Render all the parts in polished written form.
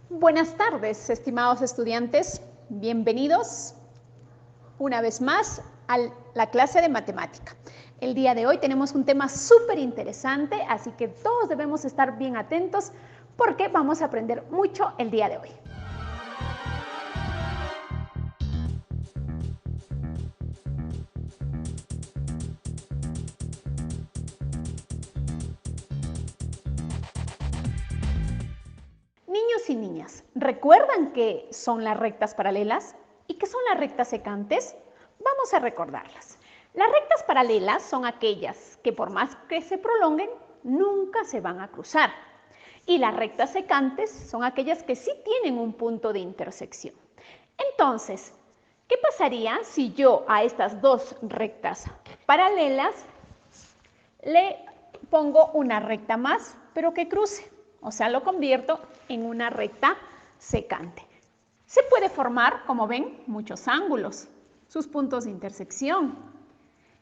Buenas tardes, estimados estudiantes. Bienvenidos una vez más a la clase de matemática. El día de hoy tenemos un tema súper interesante, así que todos debemos estar bien atentos porque vamos a aprender mucho el día de hoy. Niños y niñas, ¿recuerdan qué son las rectas paralelas y qué son las rectas secantes? Vamos a recordarlas. Las rectas paralelas son aquellas que por más que se prolonguen, nunca se van a cruzar. Y las rectas secantes son aquellas que sí tienen un punto de intersección. Entonces, ¿qué pasaría si yo a estas dos rectas paralelas le pongo una recta más, pero que cruce? O sea, lo convierto en una recta secante. Se puede formar, como ven, muchos ángulos, sus puntos de intersección.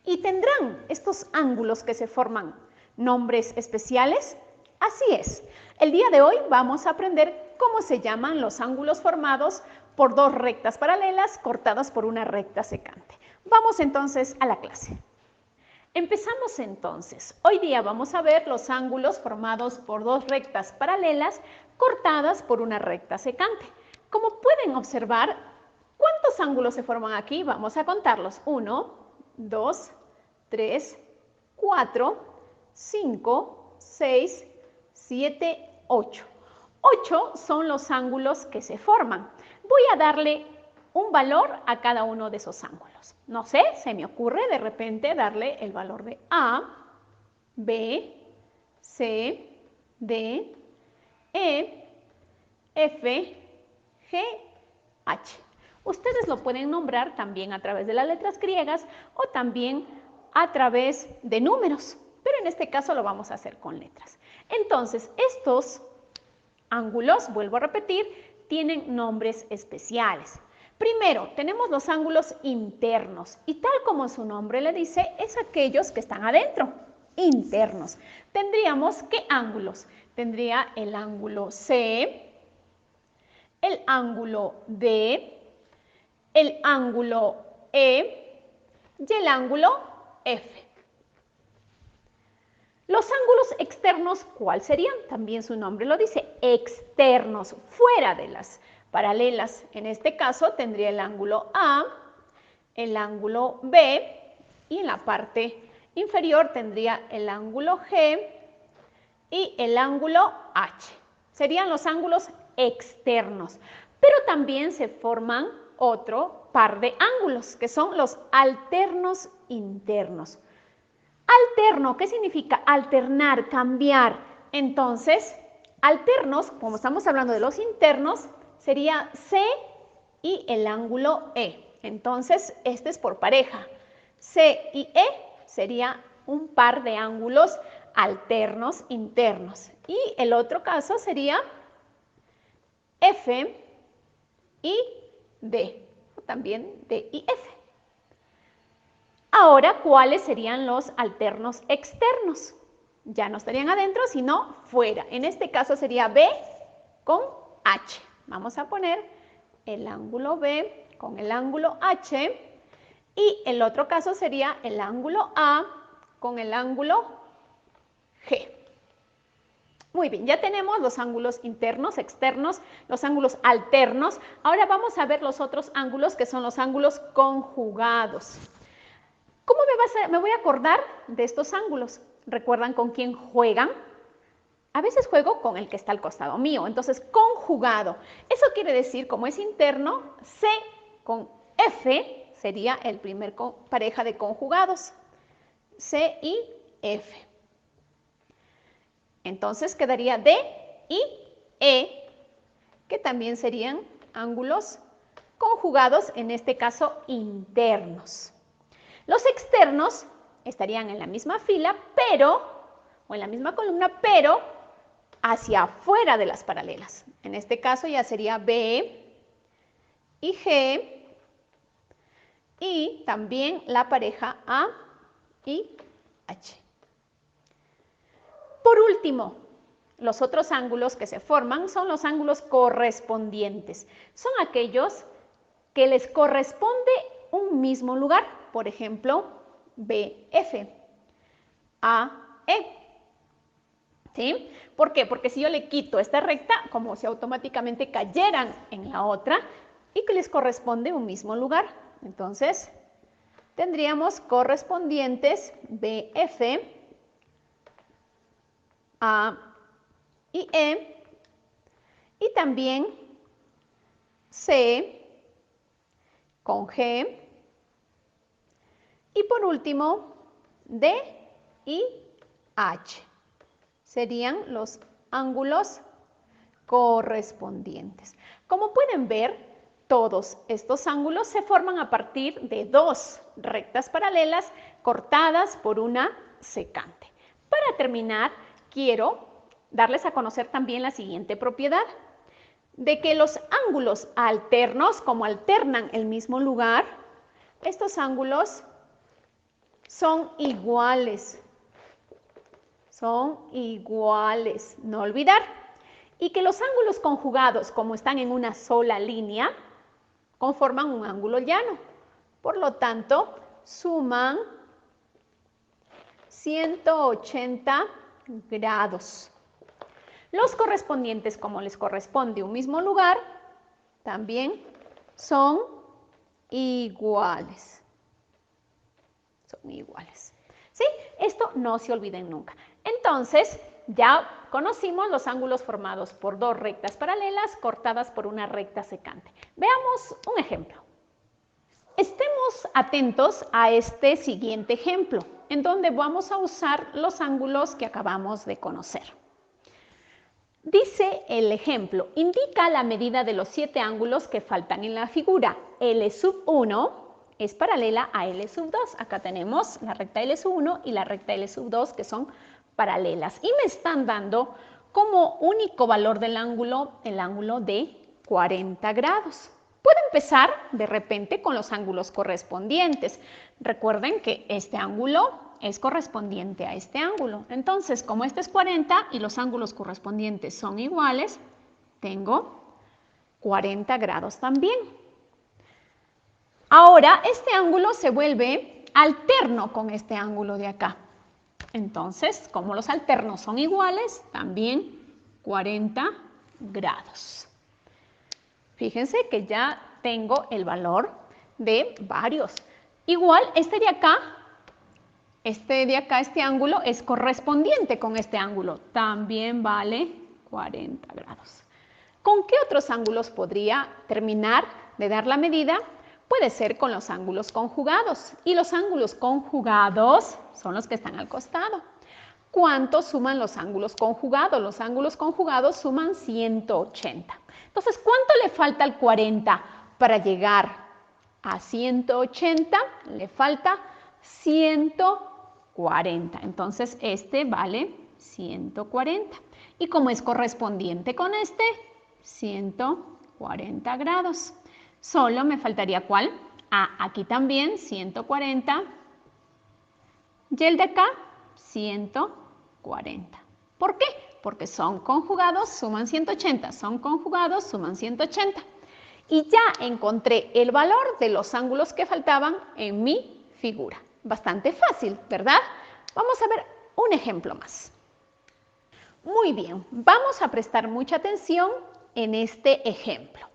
¿Y tendrán estos ángulos que se forman nombres especiales? Así es. El día de hoy vamos a aprender cómo se llaman los ángulos formados por dos rectas paralelas cortadas por una recta secante. Vamos entonces a la clase. Empezamos entonces. Hoy día vamos a ver los ángulos formados por dos rectas paralelas cortadas por una recta secante. Como pueden observar, ¿cuántos ángulos se forman aquí? Vamos a contarlos. 1, 2, 3, 4, 5, 6, 7, 8. 8 son los ángulos que se forman. Voy a darle un valor a cada uno de esos ángulos. No sé, se me ocurre de repente darle el valor de A, B, C, D, E, F, G, H. Ustedes lo pueden nombrar también a través de las letras griegas o también a través de números, pero en este caso lo vamos a hacer con letras. Entonces, estos ángulos, vuelvo a repetir, tienen nombres especiales. Primero, tenemos los ángulos internos y tal como su nombre le dice, es aquellos que están adentro, internos. Tendríamos, ¿qué ángulos? Tendría el ángulo C, el ángulo D, el ángulo E y el ángulo F. Los ángulos externos, ¿cuál serían? También su nombre lo dice, externos, fuera de las paralelas. En este caso tendría el ángulo A, el ángulo B y en la parte inferior tendría el ángulo G y el ángulo H. Serían los ángulos externos, pero también se forman otro par de ángulos que son los alternos internos. Alterno, ¿qué significa? Alternar, cambiar. Entonces, alternos, como estamos hablando de los internos, sería C y el ángulo E. Entonces, este es por pareja. C y E sería un par de ángulos alternos internos. Y el otro caso sería F y D, o también D y F. Ahora, ¿cuáles serían los alternos externos? Ya no estarían adentro, sino fuera. En este caso sería B con H. Vamos a poner el ángulo B con el ángulo H y el otro caso sería el ángulo A con el ángulo G. Muy bien, ya tenemos los ángulos internos, externos, los ángulos alternos. Ahora vamos a ver los otros ángulos que son los ángulos conjugados. ¿Cómo me voy a acordar de estos ángulos? ¿Recuerdan con quién juegan? A veces juego con el que está al costado mío, entonces conjugado. Eso quiere decir, como es interno, C con F sería el primer pareja de conjugados. C y F. Entonces quedaría D y E, que también serían ángulos conjugados, en este caso internos. Los externos estarían en la misma fila, o en la misma columna, pero hacia afuera de las paralelas. En este caso ya sería B y G y también la pareja A y H. Por último, Los otros ángulos que se forman son los ángulos correspondientes. Son aquellos que les corresponde un mismo lugar. Por ejemplo, BF, AE. ¿Sí? ¿Por qué? Porque si yo le quito esta recta, como si automáticamente cayeran en la otra y que les corresponde un mismo lugar. Entonces, tendríamos correspondientes BF, A y E, y también C con G, y por último D y H. Serían los ángulos correspondientes. Como pueden ver, todos estos ángulos se forman a partir de dos rectas paralelas cortadas por una secante. Para terminar, quiero darles a conocer también la siguiente propiedad, de que los ángulos alternos, como alternan el mismo lugar, estos ángulos son iguales. Son iguales, no olvidar. Y que los ángulos conjugados, como están en una sola línea, conforman un ángulo llano. Por lo tanto, suman 180 grados. Los correspondientes, como les corresponde un mismo lugar, también son iguales. Son iguales. ¿Sí? Esto no se olviden nunca. Entonces, ya conocimos los ángulos formados por dos rectas paralelas cortadas por una recta secante. Veamos un ejemplo. Estemos atentos a este siguiente ejemplo, en donde vamos a usar los ángulos que acabamos de conocer. Dice el ejemplo, indica la medida de los 7 ángulos que faltan en la figura. L1 es paralela a L2. Acá tenemos la recta L1 y la recta L2 que son paralelas. Y me están dando como único valor del ángulo el ángulo de 40 grados. Puedo empezar de repente con los ángulos correspondientes. Recuerden que este ángulo es correspondiente a este ángulo. Entonces, como este es 40 y los ángulos correspondientes son iguales, tengo 40 grados también. Ahora, este ángulo se vuelve alterno con este ángulo de acá. Entonces, como los alternos son iguales, también 40 grados. Fíjense que ya tengo el valor de varios. Igual, este ángulo es correspondiente con este ángulo. También vale 40 grados. ¿Con qué otros ángulos podría terminar de dar la medida? Puede ser con los ángulos conjugados. Y los ángulos conjugados son los que están al costado. ¿Cuánto suman los ángulos conjugados? Los ángulos conjugados suman 180. Entonces, ¿cuánto le falta al 40 para llegar a 180? Le falta 140. Entonces, este vale 140. Y como es correspondiente con este, 140 grados. Solo me faltaría ¿cuál? Aquí también 140. Y el de acá, 140. ¿Por qué? Porque son conjugados, suman 180. Son conjugados, suman 180. Y ya encontré el valor de los ángulos que faltaban en mi figura. Bastante fácil, ¿verdad? Vamos a ver un ejemplo más. Muy bien, vamos a prestar mucha atención en este ejemplo.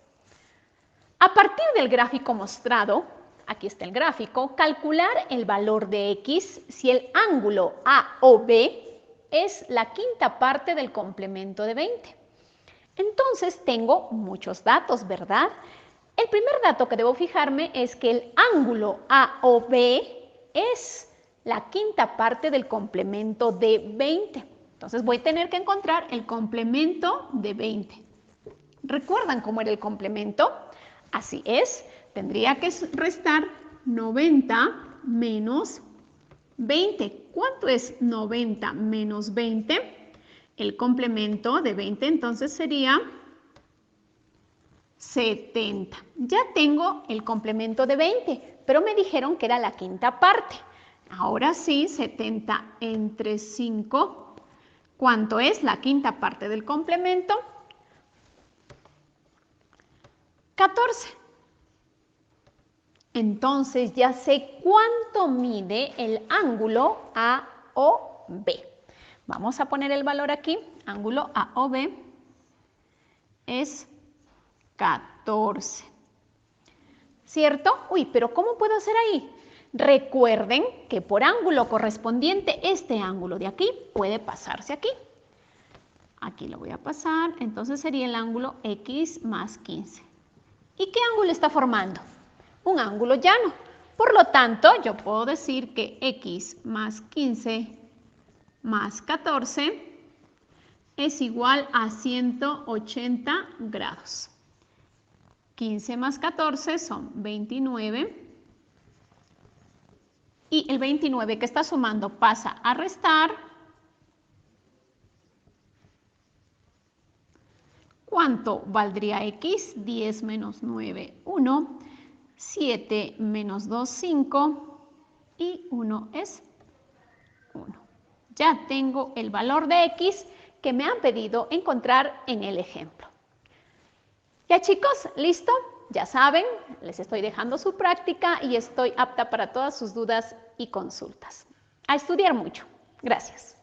A partir del gráfico mostrado, aquí está el gráfico, calcular el valor de X si el ángulo AOB es la quinta parte del complemento de 20. Entonces tengo muchos datos, ¿verdad? El primer dato que debo fijarme es que el ángulo AOB es la quinta parte del complemento de 20. Entonces voy a tener que encontrar el complemento de 20. ¿Recuerdan cómo era el complemento? Así es, tendría que restar 90 menos 20. ¿Cuánto es 90 menos 20? El complemento de 20 entonces sería 70. Ya tengo el complemento de 20, pero me dijeron que era la quinta parte. Ahora sí, 70 entre 5, ¿Cuánto es la quinta parte del complemento? 14. Entonces ya sé cuánto mide el ángulo AOB. Vamos a poner el valor aquí. Ángulo AOB es 14. ¿Cierto? Uy, pero ¿cómo puedo hacer ahí? Recuerden que por ángulo correspondiente, este ángulo de aquí puede pasarse aquí. Aquí lo voy a pasar, entonces sería el ángulo X más 15. ¿Y qué ángulo está formando? Un ángulo llano. Por lo tanto, yo puedo decir que X más 15 más 14 es igual a 180 grados. 15 más 14 son 29. Y el 29 que está sumando pasa a restar. ¿Cuánto valdría X? 10 menos 9, 1. 7 menos 2, 5. Y 1 es 1. Ya tengo el valor de X que me han pedido encontrar en el ejemplo. Ya chicos, ¿listo? Ya saben, les estoy dejando su práctica y estoy apta para todas sus dudas y consultas. A estudiar mucho. Gracias.